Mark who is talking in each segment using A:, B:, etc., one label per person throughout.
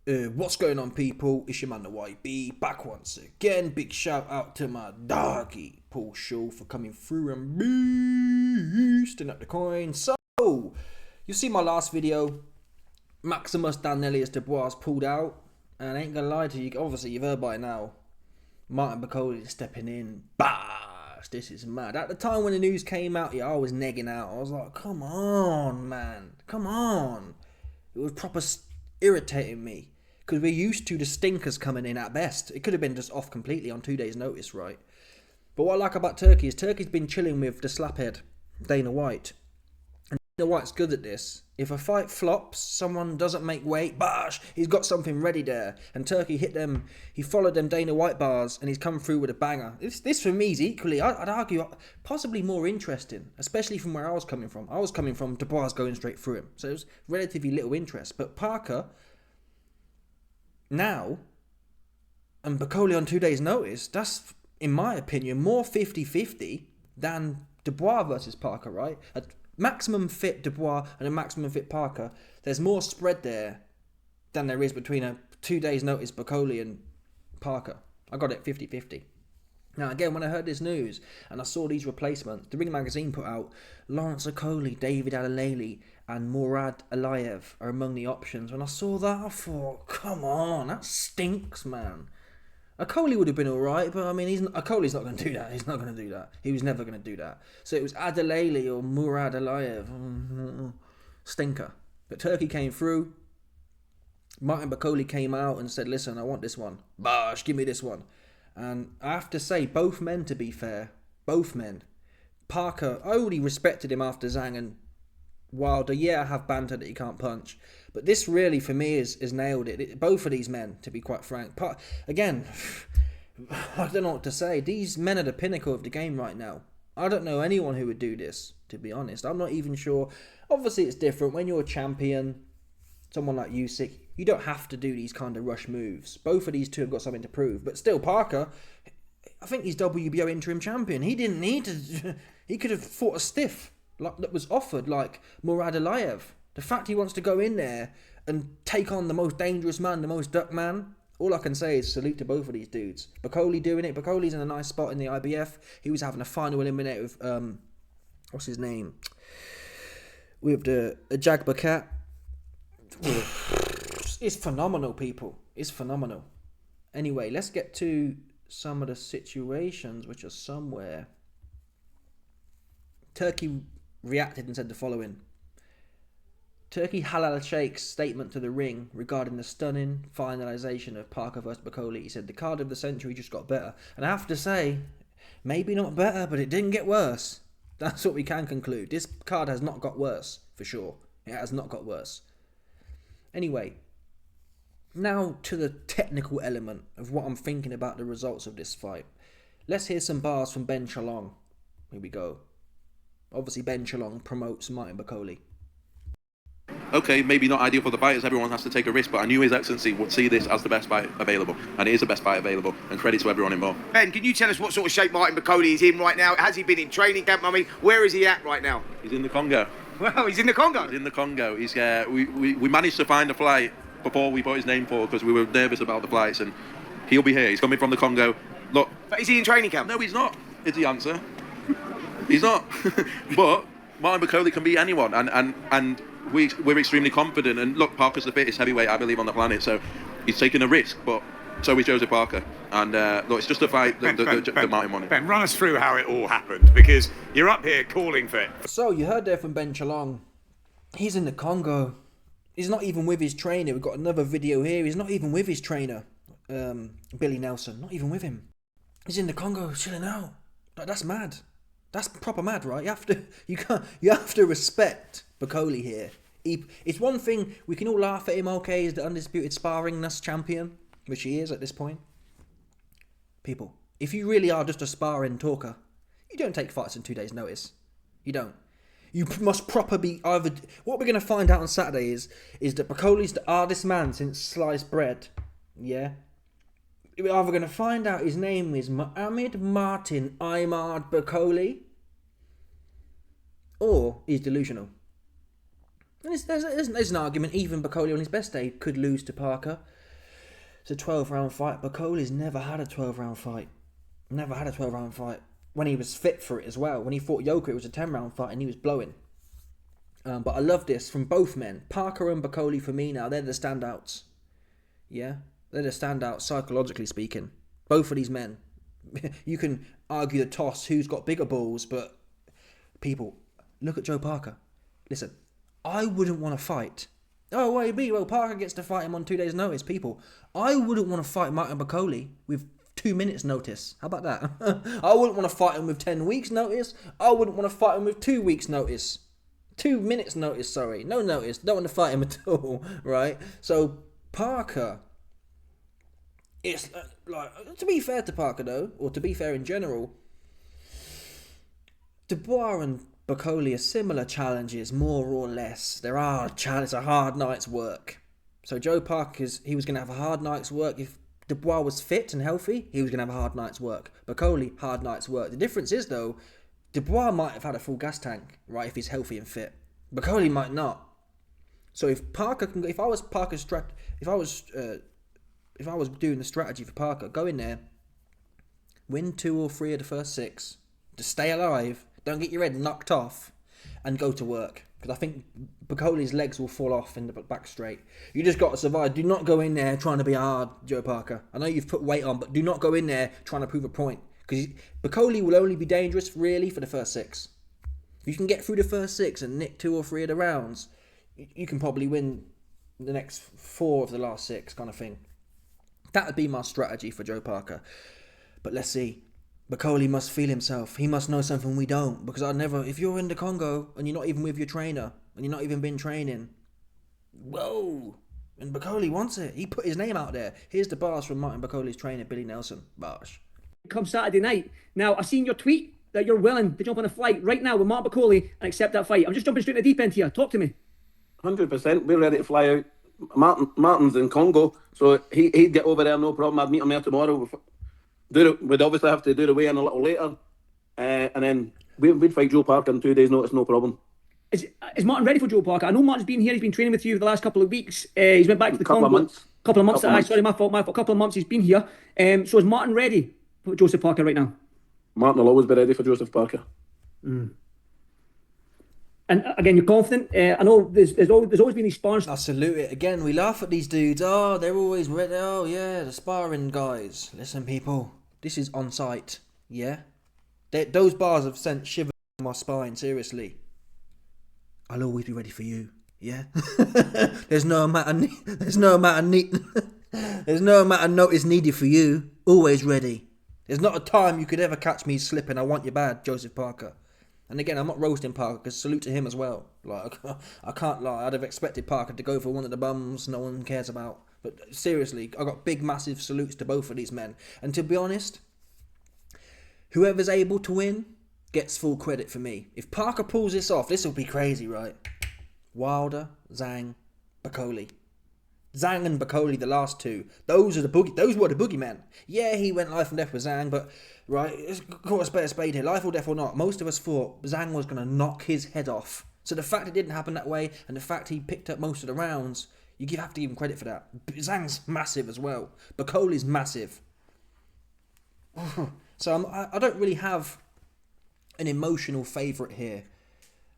A: What's going on, people? It's your man the YB back once again. Big shout out to my doggy Paul Shaw for coming through and boosting up the coin. So you see my last video, Maximus Danelius Dubois pulled out, and I ain't gonna lie to you. Obviously you've heard by now, Martin Bakole is stepping in. Bash! This is mad. At the time when the news came out, yeah, I was negging out. I was like, come on, man, come on. It was proper irritating me. Because we're used to the stinkers coming in at best. It could have been just off completely on 2 days' notice, right? But what I like about Turkey is Turkey's been chilling with the slaphead, Dana White. And Dana White's good at this. If a fight flops, someone doesn't make weight, bash, he's got something ready there. And Turkey hit them, he followed them Dana White bars, and he's come through with a banger. This for me is equally, I'd argue, possibly more interesting, especially from where I was coming from. I was coming from Dubois going straight through him. So it was relatively little interest. But Parker now, and Bakole on 2 days' notice, that's, in my opinion, more 50-50 than Dubois versus Parker, right? A maximum fit Dubois and a maximum fit Parker, there's more spread there than there is between a 2 days' notice Bakole and Parker. I got it 50-50. Now, again, when I heard this news and I saw these replacements, the Ring Magazine put out Lawrence Okoli, David Alalshikh, and Murad Aliyev are among the options. When I saw that, I thought, come on, that stinks, man. Okoli would have been alright, but I mean, Okoli's not going to do that. He's not going to do that. He was never going to do that. So it was Alalshikh or Murad Aliyev. Stinker. But Turkey came through. Martin Bakole came out and said, listen, I want this one. Bash, give me this one. And I have to say, both men, to be fair, both men. Parker, I already respected him after Zhang and Wilder. Yeah, I have banter that he can't punch. But this really, for me, is nailed it. Both of these men, to be quite frank. Again, I don't know what to say. These men are the pinnacle of the game right now. I don't know anyone who would do this, to be honest. I'm not even sure. Obviously, it's different. When you're a champion, someone like Usyk, you don't have to do these kind of rush moves. Both of these two have got something to prove. But still, Parker, I think he's WBO interim champion. He didn't need to. He could have fought a stiff that was offered, like Murad Aliyev. The fact he wants to go in there and take on the most dangerous man, the most duck man, all I can say is salute to both of these dudes. Bakole doing it. Bakole's in a nice spot in the IBF. He was having a final eliminator with, what's his name? With the Jagbakat. It's phenomenal, people. It's phenomenal. Anyway, let's get to some of the situations which are somewhere. Turkey reacted and said the following. Turki Alalshikh's statement to the Ring regarding the stunning finalisation of Parker vs Bakole. He said the card of the century just got better. And I have to say, maybe not better, but it didn't get worse. That's what we can conclude. This card has not got worse, for sure. It has not got worse. Anyway, now to the technical element of what I'm thinking about the results of this fight. Let's hear some bars from Ben Chalong. Here we go. Obviously, Ben Chalong promotes Martin Bakole.
B: Okay, maybe not ideal for the fighters, everyone has to take a risk, but I knew His Excellency would see this as the best fight available, and it is the best fight available, and credit to everyone involved.
C: Ben, can you tell us what sort of shape Martin Bakole is in right now? Has he been in training camp? I mean, where is he at right now?
B: He's in the Congo.
C: Well, he's in the Congo?
B: He's in the Congo. We managed to find a flight before we put his name forward because we were nervous about the flights, and he'll be here. He's coming from the Congo. Look.
C: But is he in training camp?
B: No, he's not, is the answer. He's not. But Martin Bakole can beat anyone, and we're extremely confident. And look, Parker's the fittest heavyweight, I believe, on the planet, so he's taking a risk, but so is Joseph Parker. And look, it's just a fight that Martin wanted.
C: Ben, run us through how it all happened, because you're up here calling for it.
A: So, you heard there from Ben Chalong. He's in the Congo. He's not even with his trainer. We've got another video here. He's not even with his trainer, Billy Nelson. Not even with him. He's in the Congo, chilling out. That's mad. That's proper mad, right? You have to respect Bakole here. It's one thing, we can all laugh at him, okay, he's the undisputed sparring-ness champion, which he is at this point. People, if you really are just a sparring talker, you don't take fights in 2 days' notice. You don't. You must proper be either... What we're going to find out on Saturday is that Bakole's the hardest man since sliced bread. Yeah? We're either going to find out his name is Mohammed Martin Imad Bakole, or he's delusional. And there's an argument, even Bakole on his best day could lose to Parker. It's a 12-round fight. Bakole's never had a 12-round fight. Never had a 12-round fight. When he was fit for it as well. When he fought Yoka, it was a 10-round fight and he was blowing. But I love this from both men. Parker and Bakole, for me now, they're the standouts. Yeah? They're the standouts, psychologically speaking. Both of these men. You can argue the toss, who's got bigger balls, but people, look at Joe Parker. Listen, I wouldn't want to fight. Oh, wait, well, Parker gets to fight him on 2 days' notice. People, I wouldn't want to fight Martin Bakole with 2 minutes' notice. How about that? I wouldn't want to fight him with 10 weeks' notice. I wouldn't want to fight him with 2 weeks' notice. 2 minutes' notice, sorry. No notice. Don't want to fight him at all, right? So, Parker, it's like, to be fair to Parker, though, or to be fair in general, Dubois and Bakole are similar challenges, more or less. It's a hard night's work. So Joe Parker, he was going to have a hard night's work. If Dubois was fit and healthy, he was going to have a hard night's work. Bakole, hard night's work. The difference is, though, Dubois might have had a full gas tank, right, if he's healthy and fit. Bakole might not. So if I was doing the strategy for Parker, go in there, win 2 or 3 of the first 6, to stay alive, don't get your head knocked off, and go to work. Because I think Bakole's legs will fall off in the back straight. You just got to survive. Do not go in there trying to be hard, Joe Parker. I know you've put weight on, but do not go in there trying to prove a point. Because Bakole will only be dangerous, really, for the first 6. If you can get through the first 6 and nick 2 or 3 of the rounds, you can probably win the next 4 of the last 6, kind of thing. That would be my strategy for Joe Parker. But let's see. Bakole must feel himself. He must know something we don't. Because if you're in the Congo and you're not even with your trainer and you're not even been training, whoa. And Bakole wants it. He put his name out there. Here's the bars from Martin Bakole's trainer, Billy Nelson. Bosh.
D: Come Saturday night. Now, I've seen your tweet that you're willing to jump on a flight right now with Martin Bakole and accept that fight. I'm just jumping straight in the deep end here. Talk to me.
E: 100%. We're ready to fly out. Martin's in Congo, so he'd get over there, no problem. I'd meet him there tomorrow. We'd obviously have to do the weigh-in a little later, and then we'd fight Joe Parker in 2 days' notice, no problem.
D: Is Martin ready for Joe Parker? I know Martin's been here. He's been training with you for the last couple of weeks. He's went back to the Congo. Couple of months. Sorry, my fault. A couple of months he's been here. So is Martin ready for Joseph Parker right now?
E: Martin will always be ready for Joseph Parker.
D: Mm. And again, you're confident. I know there's always been these spars.
A: I salute it. Again, we laugh at these dudes. Oh, they're always ready. Oh, yeah, the sparring guys. Listen, people, this is on site. Yeah? Those bars have sent shivers down my spine, seriously. I'll always be ready for you. Yeah? There's no amount of notice needed for you. Always ready. There's not a time you could ever catch me slipping. I want you bad, Joseph Parker. And again, I'm not roasting Parker, because salute to him as well. Like, I can't lie. I'd have expected Parker to go for one of the bums no one cares about. But seriously, I got big, massive salutes to both of these men. And to be honest, whoever's able to win gets full credit for me. If Parker pulls this off, this will be crazy, right? Wilder, Zhang, Bakole. Zhang and Bakole, the last 2. Those were the boogeymen. Yeah, he went life and death with Zhang, but right, it's caught a spade here, life or death or not. Most of us thought Zhang was going to knock his head off. So the fact it didn't happen that way, and the fact he picked up most of the rounds, you have to give him credit for that. Zhang's massive as well. Bakole's massive. So I don't really have an emotional favourite here.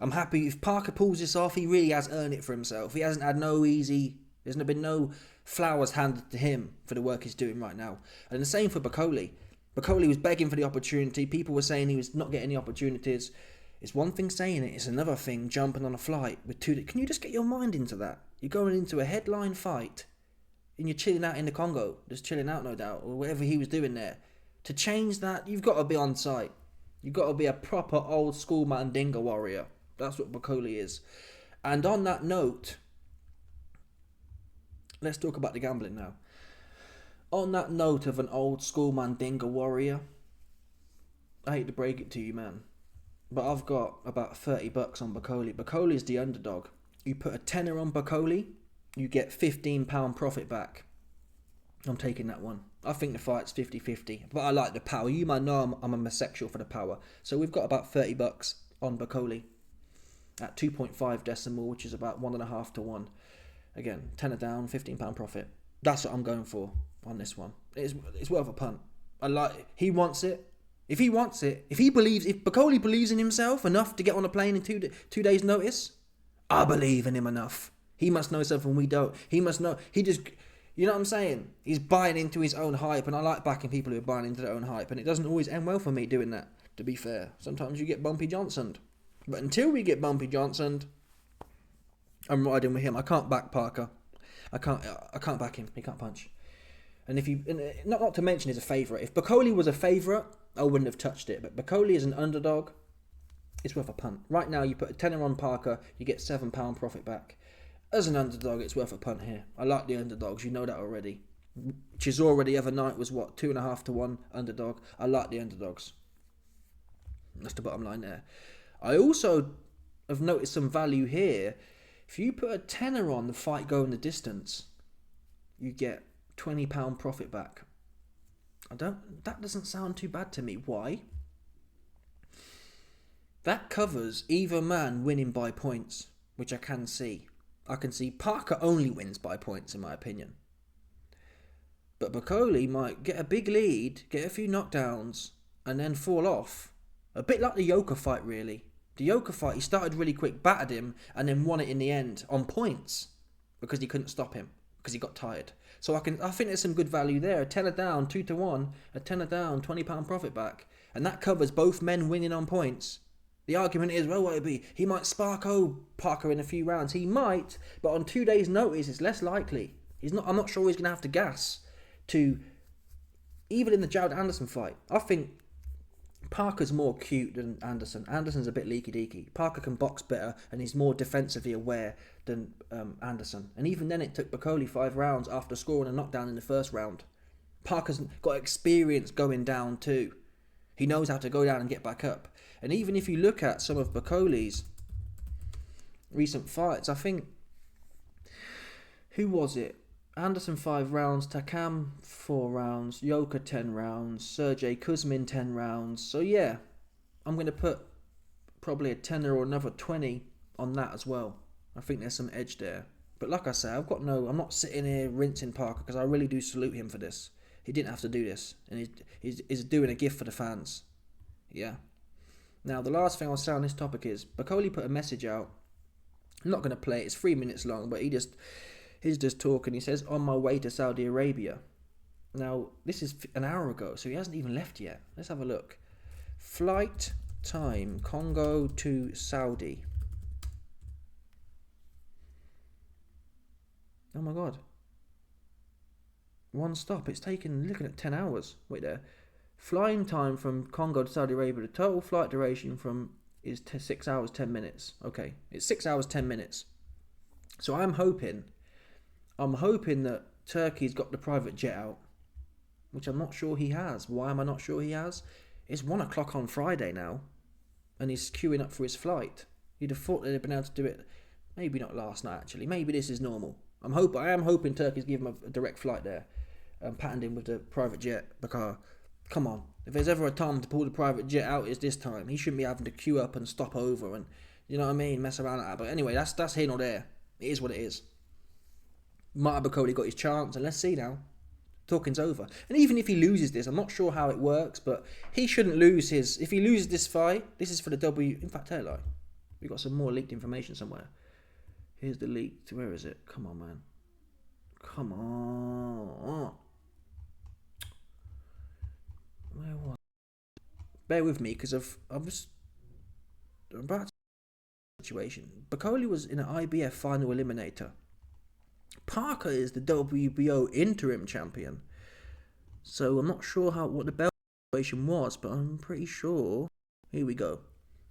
A: I'm happy if Parker pulls this off. He really has earned it for himself. He hasn't had there's been no flowers handed to him for the work he's doing right now. And the same for Bakole. Bakole was begging for the opportunity. People were saying he was not getting the opportunities. It's one thing saying it, it's another thing jumping on a flight with 2. Can you just get your mind into that? You're going into a headline fight and you're chilling out in the Congo. Just chilling out, no doubt, or whatever he was doing there. To change that, you've got to be on site. You've got to be a proper old school Mandinga warrior. That's what Bakole is. And on that note, let's talk about the gambling now. On that note of an old school Mandinga warrior, I hate to break it to you, man, but I've got about $30 on Bakole. Bakole's the underdog. You put a tenner on Bakole, you get £15 profit back. I'm taking that one. I think the fight's 50-50, but I like the power. You might know I'm a homosexual for the power. So we've got about $30 on Bakole. at 2.5 decimal, which is about 1.5 to 1. Again, tenner down, £15 profit. That's what I'm going for on this one. It's worth a punt. He wants it. If he wants it, if Bakole believes in himself enough to get on a plane in 2 days' notice, I believe in him enough. He must know something we don't. He must know. You know what I'm saying? He's buying into his own hype, and I like backing people who are buying into their own hype, and it doesn't always end well for me doing that, to be fair. Sometimes you get Bumpy Johnsoned. But until we get Bumpy Johnsoned, I'm riding with him. I can't back Parker. I can't back him. He can't punch. And not to mention he's a favourite. If Bakole was a favourite, I wouldn't have touched it. But Bakole is an underdog. It's worth a punt. Right now, you put a tenner on Parker, you get £7 profit back. As an underdog, it's worth a punt here. I like the underdogs. You know that already. Chisora the other night was 2.5 to 1 underdog. I like the underdogs. That's the bottom line there. I also have noticed some value here. If you put a tenner on the fight going the distance, you get £20 profit back. That doesn't sound too bad to me. Why? That covers either man winning by points, which I can see. I can see Parker only wins by points, in my opinion. But Bakole might get a big lead, get a few knockdowns, and then fall off. A bit like the Yoka fight, really. The Yoka fight, he started really quick, battered him, and then won it in the end on points because he couldn't stop him, because he got tired. So I think there's some good value there. A tenner down, 2 to 1. A tenner down, £20 profit back. And that covers both men winning on points. The argument is, well, what would it be? He might spark Parker in a few rounds. He might, but on 2 days' notice, it's less likely. I'm not sure he's going to have to gas to, even in the Jared Anderson fight. I think Parker's more cute than Anderson. Anderson's a bit leaky-deaky. Parker can box better, and he's more defensively aware than Anderson. And even then, it took Bakole 5 rounds after scoring a knockdown in the first round. Parker's got experience going down too. He knows how to go down and get back up. And even if you look at some of Bakole's recent fights, I think, who was it? Anderson 5 rounds, Takam 4 rounds, Yoka 10 rounds, Sergey Kuzmin 10 rounds. So yeah, I'm going to put probably a tenner or another 20 on that as well. I think there's some edge there. But like I say, I'm not sitting here rinsing Parker, because I really do salute him for this. He didn't have to do this, and he's doing a gift for the fans. Yeah. Now, the last thing I'll say on this topic is, Bakole put a message out. I'm not going to play it, it's 3 minutes long, but he's just talking. He says, on my way to Saudi Arabia. Now, this is an hour ago, so he hasn't even left yet. Let's have a look. Flight time, Congo to Saudi. Oh my God. One stop. It's looking at 10 hours. Wait there. Flying time from Congo to Saudi Arabia. The total flight duration is 6 hours, 10 minutes. Okay. It's 6 hours, 10 minutes. So I'm hoping that Turkey's got the private jet out, which I'm not sure he has. Why am I not sure he has? It's 1 o'clock on Friday now, and he's queuing up for his flight. You'd have thought they'd been able to do it, maybe not last night actually. Maybe this is normal. I am hoping Turkey's given him a direct flight there, patterned him with the private jet. Because, come on, if there's ever a time to pull the private jet out, it's this time. He shouldn't be having to queue up and stop over and, you know what I mean, mess around like that. But anyway, that's here nor there. It is what it is. Martin Bakole got his chance, and let's see now. Talking's over. And even if he loses this, I'm not sure how it works, but he shouldn't lose his. If he loses this fight, this is for the W. In fact, tell lie. We've got some more leaked information somewhere. Here's the leaked. Where is it? Come on, man. Come on. Where was it? Bear with me, because I'm about to situation. Bakole was in an IBF final eliminator. Parker is the WBO interim champion. So I'm not sure what the belt situation was, but I'm pretty sure. Here we go.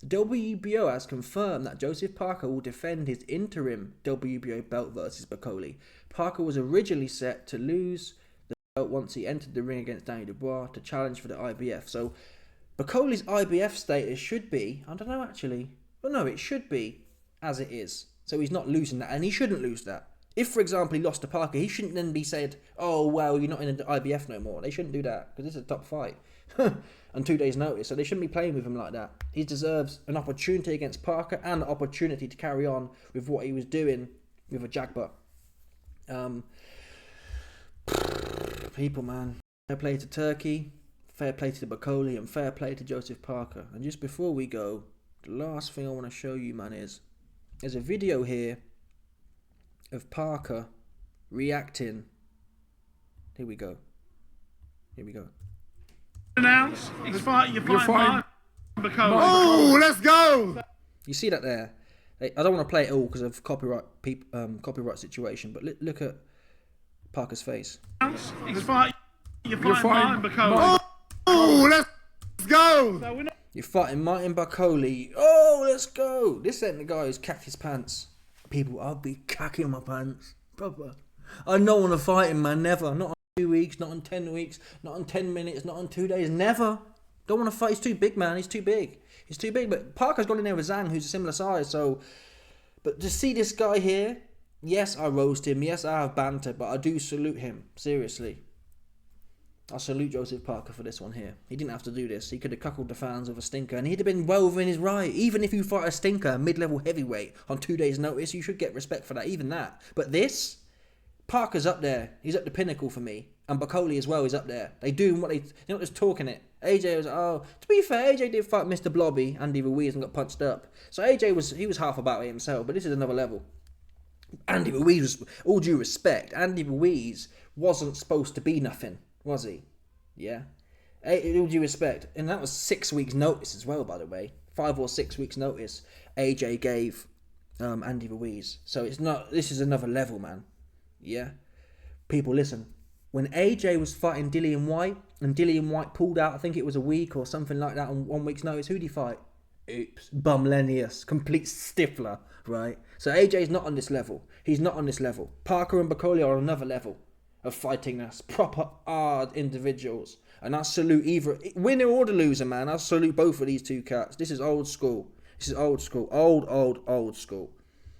A: The WBO has confirmed that Joseph Parker will defend his interim WBO belt versus Bakole. Parker was originally set to lose the belt once he entered the ring against Danny Dubois to challenge for the IBF. So Bakole's IBF status should be, I don't know actually, but no, it should be as it is. So he's not losing that, and he shouldn't lose that. If, for example, he lost to Parker, he shouldn't then be said, oh, well, you're not in the IBF no more. They shouldn't do that, because this is a top fight. On 2 days' notice, so they shouldn't be playing with him like that. He deserves an opportunity against Parker and an opportunity to carry on with what he was doing with a Jagba. People, man. Fair play to Turkey, fair play to Bakole, and fair play to Joseph Parker. And just before we go, the last thing I want to show you, man, is there's a video here of Parker reacting. Here we go.
F: Announce you're fighting Bakole.
C: Oh, let's go!
A: You see that there? I don't want to play it all because of copyright situation, but look at Parker's face.
F: You're fighting Bakole.
C: Oh, let's go!
A: You're fighting Martin Bakole. Oh, let's go! This ain't the guy who's cacked his pants. People, I'll be cacking my pants. Proper. I don't want to fight him, man. Never. Not on 2 weeks, not on 10 weeks, not on 10 minutes, not on 2 days. Never. Don't want to fight. He's too big, man. He's too big. But Parker's gone in there with Zhang, who's a similar size. So, but to see this guy here, yes, I roast him. Yes, I have banter, but I do salute him. Seriously. I salute Joseph Parker for this one here. He didn't have to do this. He could have cuckolded the fans with a stinker, and he'd have been well within his right. Even if you fight a stinker, mid-level heavyweight, on 2 days' notice, you should get respect for that. Even that. But this, Parker's up there. He's at the pinnacle for me. And Bakole as well is up there. They do what they're not just talking it. AJ was, to be fair, AJ did fight Mr. Blobby, Andy Ruiz, and got punched up. So AJ was half about it himself, but this is another level. Andy Ruiz was, all due respect, Andy Ruiz wasn't supposed to be nothing, was he? Yeah. All due respect. And that was 6 weeks notice as well, by the way. 5 or 6 weeks notice AJ gave Andy Ruiz. So this is another level, man. Yeah. People, listen. When AJ was fighting Dillian White, and Dillian White pulled out, I think it was a week or something like that on 1 week's notice, who'd he fight? Oops. Bumlenius. Complete stifler, right? So AJ's not on this level. He's not on this level. Parker and Bakole are on another level of fighting us. Proper hard individuals. And I salute either, winner or the loser, man. I salute both of these two cats. This is old school. This is old school. Old school.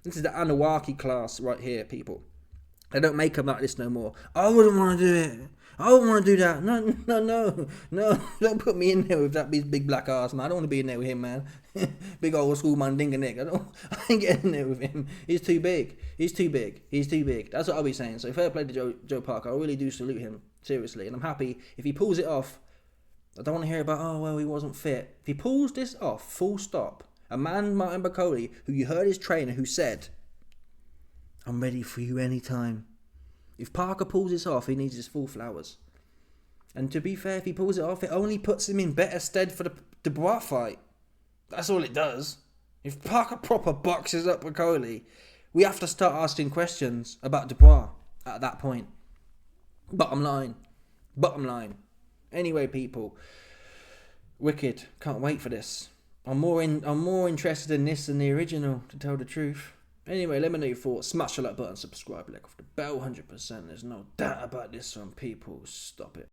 A: This is the Anunnaki class right here, people. They don't make them like this no more. I wouldn't want to do it. I don't want to do that. No. Don't put me in there with that big black ass, man. I don't want to be in there with him, man. Big old school man, Dinga Nick. I ain't getting in there with him. He's too big. That's what I'll be saying. So fair play to Joe Parker. I really do salute him. Seriously. And I'm happy if he pulls it off. I don't want to hear about, oh, well, he wasn't fit. If he pulls this off, full stop. A man, Martin Bakole, who you heard his trainer, who said, I'm ready for you anytime. If Parker pulls this off, he needs his full flowers. And to be fair, if he pulls it off, it only puts him in better stead for the Dubois fight. That's all it does. If Parker proper boxes up Bakole, we have to start asking questions about Dubois at that point. Bottom line. Anyway, people, wicked. Can't wait for this. I'm more interested in this than the original, to tell the truth. Anyway, let me know your thoughts. Smash the like button, subscribe, like off the bell, 100%. There's no doubt about this one, people. Stop it.